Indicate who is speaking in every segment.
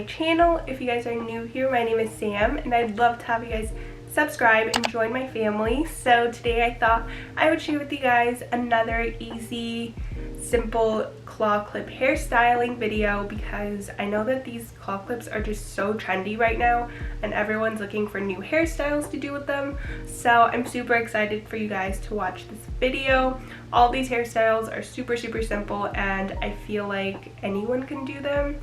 Speaker 1: channel. If you guys are new here, my name is Sam and I'd love to have you guys subscribe and join my family. So today I thought I would share with you guys another easy, simple claw clip hairstyling video because I know that these claw clips are just so trendy right now and everyone's looking for new hairstyles to do with them. So I'm super excited for you guys to watch this video. All these hairstyles are super simple and I feel like anyone can do them.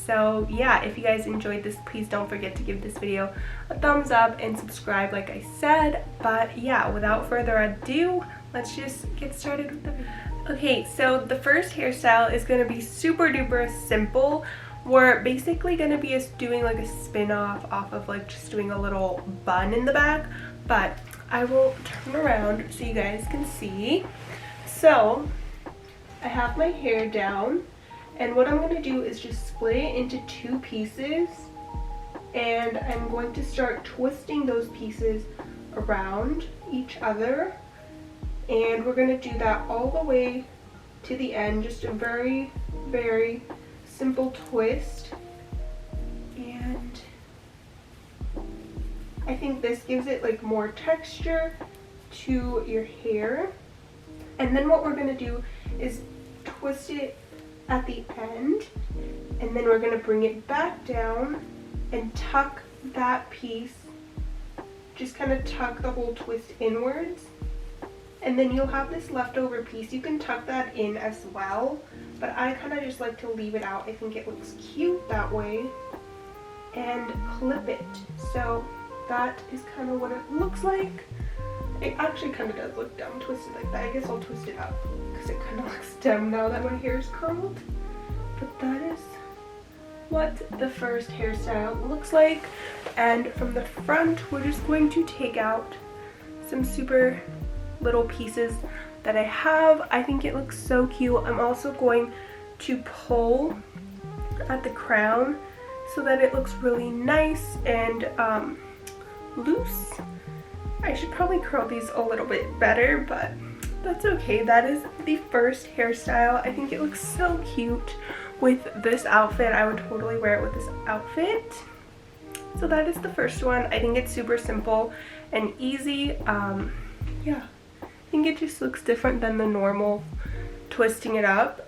Speaker 1: So yeah, if you guys enjoyed this, please don't forget to give this video a thumbs up and subscribe like I said. But yeah, without further ado, let's just get started with the video. Okay, so the first hairstyle is going to be super duper simple. We're basically going to be doing like a spin-off off of like just doing a little bun in the back, but I will turn around so you guys can see. So I have my hair down and what I'm going to do is just split it into two pieces and I'm going to start twisting those pieces around each other. And we're going to do that all the way to the end, just a very simple twist. And I think this gives it like more texture to your hair. And then what we're going to do is twist it at the end, and then we're going to bring it back down and tuck that piece, just kind of tuck the whole twist inwards. And then you'll have this leftover piece. You can tuck that in as well, but I kind of just like to leave it out. I think it looks cute that way. And clip it. So that is kind of what it looks like. It actually kind of does look dumb twisted like that. I guess I'll twist it up because it kind of looks dumb now that my hair is curled. But that is what the first hairstyle looks like. And from the front, we're just going to take out some super little pieces that I have. I think it looks so cute. I'm also going to pull at the crown so that it looks really nice and loose. I should probably curl these a little bit better, but that's okay. That is the first hairstyle. I think it looks so cute with this outfit. I would totally wear it with this outfit. So that is the first one. I think it's super simple and easy. Yeah. I think it just looks different than the normal twisting it up.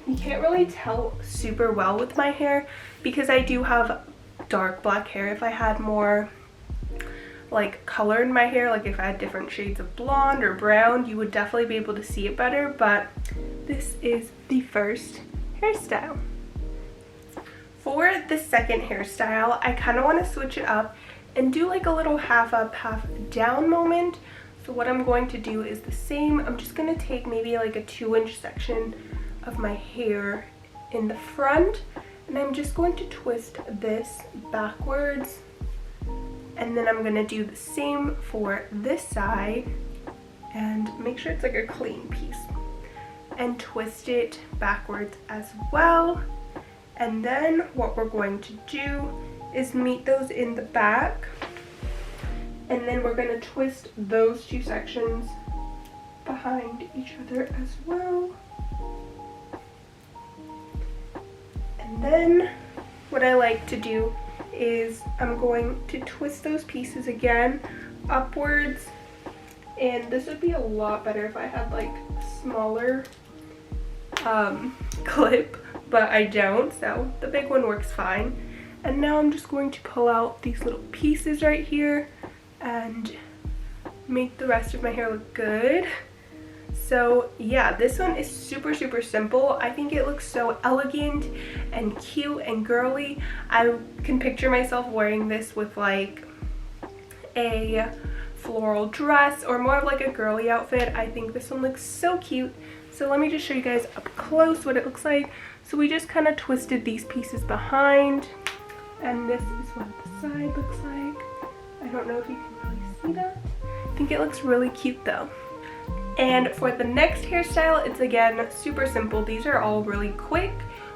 Speaker 1: You can't really tell super well with my hair because I do have dark black hair. If I had more like color in my hair, like if I had different shades of blonde or brown, you would definitely be able to see it better. But this is the first hairstyle. For the second hairstyle, I kind of want to switch it up and do like a little half up, half down moment. So what I'm going to do is the same. I'm just going to take maybe like a 2-inch section of my hair in the front and I'm just going to twist this backwards, and then I'm going to do the same for this side and make sure it's like a clean piece and twist it backwards as well. And then what we're going to do is meet those in the back. And then we're going to twist those two sections behind each other as well. And then what I like to do is I'm going to twist those pieces again upwards. And this would be a lot better if I had like a smaller clip, but I don't, so the big one works fine. And now I'm just going to pull out these little pieces right here and make the rest of my hair look good. So yeah, this one is super simple. I think it looks so elegant and cute and girly. I can picture myself wearing this with like a floral dress or more of like a girly outfit. I think this one looks so cute. So let me just show you guys up close what it looks like. So we just kind of twisted these pieces behind, and this is what the side looks like. I don't know if you can really see that. I think it looks really cute though. And for the next hairstyle, it's again super simple. These are all really quick.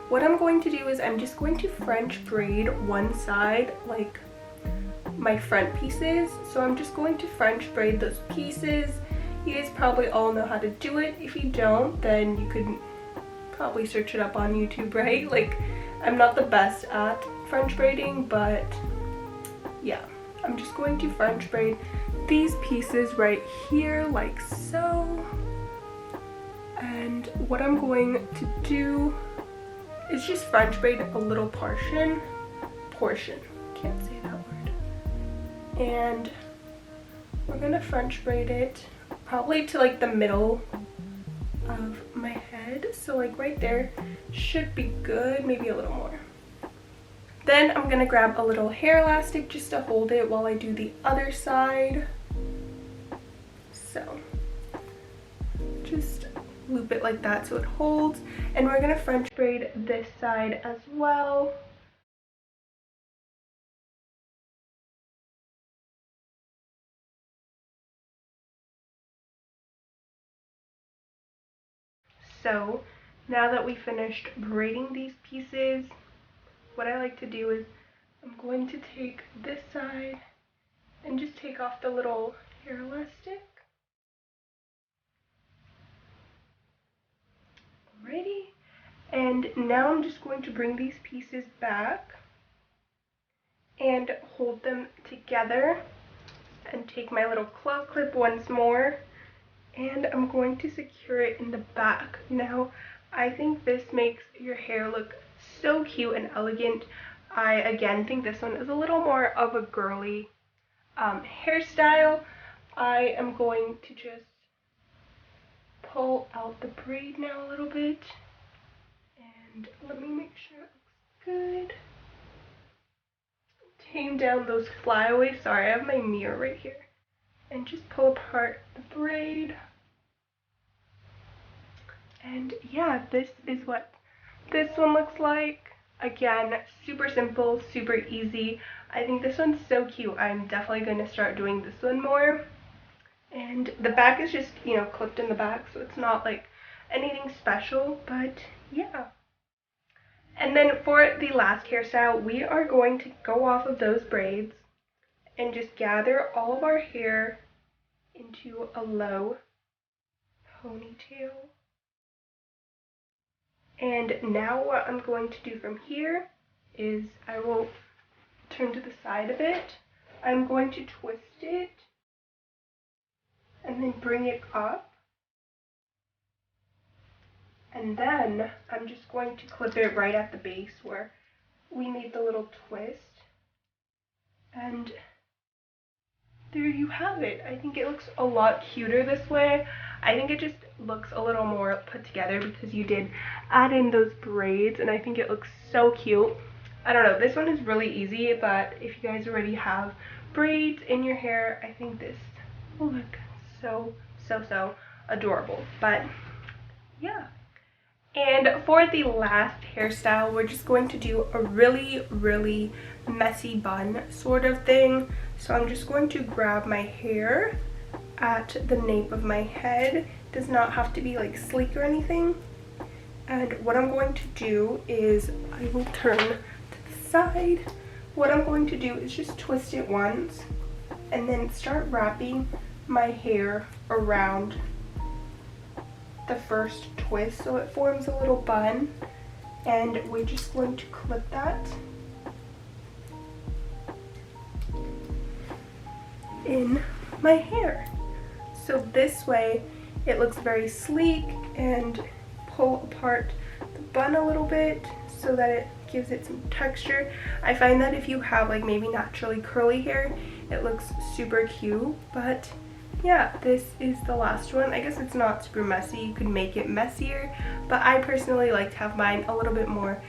Speaker 1: What I'm going to do is I'm just going to French braid one side, like my front pieces. So I'm just going to French braid those pieces. You guys probably all know how to do it. If you don't, then you could probably search it up on YouTube, right? Like, I'm not the best at French braiding, but yeah, I'm just going to French braid these pieces right here like so. And what I'm going to do is just French braid a little portion, can't say that word. And we're gonna French braid it probably to like the middle of my head. So like right there should be good, maybe a little more. Then I'm gonna grab a little hair elastic just to hold it while I do the other side. So just loop it like that so it holds. And we're gonna French braid this side as well. So now that we finished braiding these pieces, what I like to do is I'm going to take this side and just take off the little hair elastic. Alrighty. And now I'm just going to bring these pieces back and hold them together and take my little claw clip once more, and I'm going to secure it in the back. Now, I think this makes your hair look so cute and elegant. I again think this one is a little more of a girly hairstyle. I am going to just pull out the braid now a little bit, and let me make sure it looks good. Tame down those flyaways. Sorry, I have my mirror right here. And just pull apart the braid. And yeah, this is what this one looks like. Again, super simple, super easy. I think this one's so cute. I'm definitely going to start doing this one more. And the back is just, you know, clipped in the back, so it's not like anything special, but yeah. And then for the last hairstyle, we are going to go off of those braids and just gather all of our hair into a low ponytail. And now what I'm going to do from here is I will turn to the side of it. I'm going to twist it and then bring it up. And then I'm just going to clip it right at the base where we made the little twist. And there you have it. I think it looks a lot cuter this way. I think it just looks a little more put together because you did add in those braids, and I think it looks so cute. I don't know, this one is really easy, but if you guys already have braids in your hair, I think this will look so adorable. But yeah. And for the last hairstyle, we're just going to do a really messy bun sort of thing. So I'm just going to grab my hair at the nape of my head. It does not have to be like sleek or anything. And what I'm going to do is I will turn to the side. What I'm going to do is just twist it once and then start wrapping my hair around the first twist so it forms a little bun, and we're just going to clip that in my hair. So this way it looks very sleek, and pull apart the bun a little bit so that it gives it some texture. I find that if you have like maybe naturally curly hair, it looks super cute. But yeah, this is the last one. I guess it's not super messy. You could make it messier, but I personally like to have mine a little bit more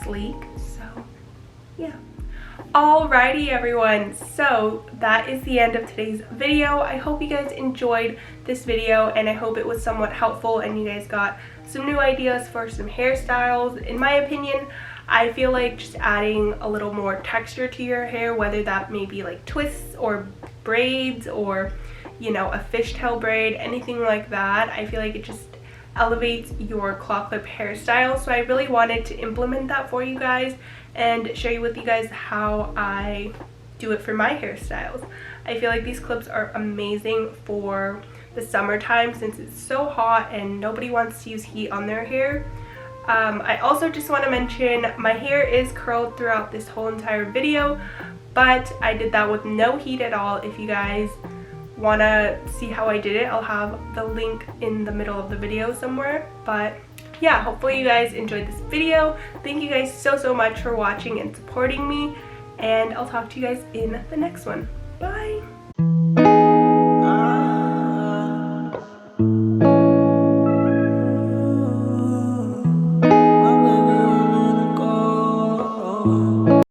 Speaker 1: sleek. So yeah. Alrighty everyone, so that is the end of today's video. I hope you guys enjoyed this video, and I hope it was somewhat helpful and you guys got some new ideas for some hairstyles. In my opinion, I feel like just adding a little more texture to your hair, whether that may be like twists or braids or, you know, a fishtail braid, anything like that, I feel like it just elevates your claw clip hairstyle. So I really wanted to implement that for you guys and share with you guys how I do it for my hairstyles. I feel like these clips are amazing for the summertime since it's so hot and nobody wants to use heat on their hair. I also just want to mention my hair is curled throughout this whole entire video, but I did that with no heat at all. If you guys want to see how I did it, I'll have the link in the middle of the video somewhere. But yeah, hopefully you guys enjoyed this video. Thank you guys so much for watching and supporting me, and I'll talk to you guys in the next one.